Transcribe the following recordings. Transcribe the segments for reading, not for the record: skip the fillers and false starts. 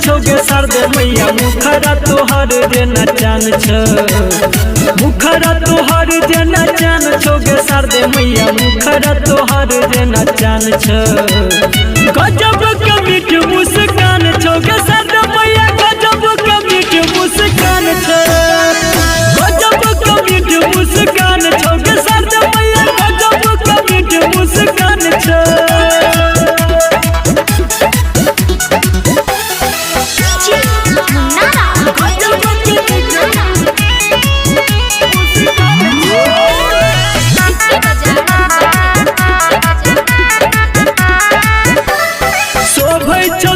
छोगे सरदे मैया मुखरा तोहर देना चान छ मुखरा तोहर देना चान छोगे सरदे मैया मुखरा तोहर देना चान छ गजब के मीठ मुस्कान छोगे सरदे मैया गजब के मीठ मुस्कान छ गजब के मीठ मुस्कान छोगे सरदे मैया गजब के मीठ मुस्कान छ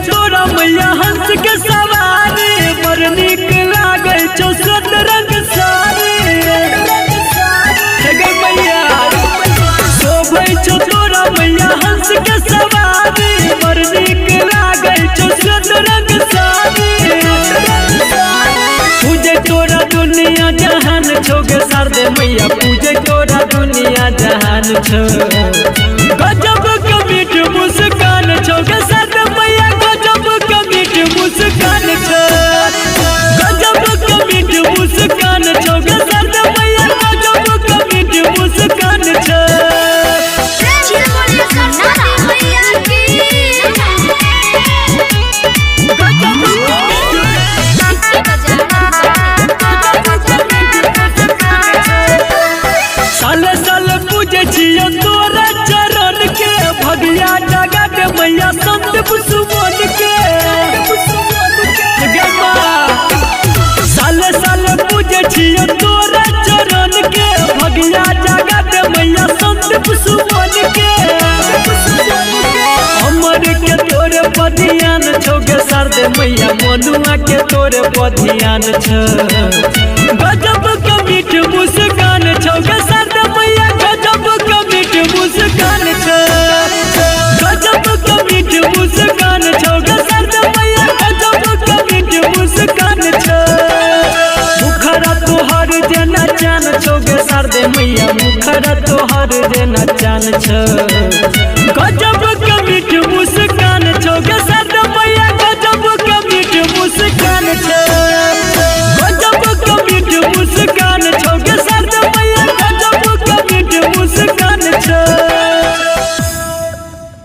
तोरा मैया हंस के सवारी बड़ नीक लागे छौ सत रंग साड़ी मैया शोभै छौ तोरा मैया हंस के सवारी बड़ नीक लागे छौ सत रंग साड़ी पूजे तोरा दुनिया जहान छोगे सरदे मैया पूजे तोरा दुनिया जहान छौ गजब के मीठ मुस्कान छोगे सरदे मैया गजब के मीठ मुस्कान छ गजब के मीठ मुस्कान छोगे सरदे मैया गजब के मीठ मुस्कान छ साल साल पूजे छियो तोरा चरण के भगिया जगत मैया संत सुमन के साल साल पूजे छियो तोरा चरण के भगिया जगत मैया संत सुमन के हमर के तोरे पधियान छोगे सरदे मैया मनुआ के तोरे पधियान छ गजब के मीठ मुस्कान छोगे सरदे मैया गजब के मीठ मुस्कान छ गजब के मीठ मुस्कान छोगे सरदे मैया गजब के मीठ मुस्कान छ मुखरा तोहर देना चान छोगे सरदे मैया मुखरा तोहर देना चान छ गजब के मीठ मुस्कान छोगे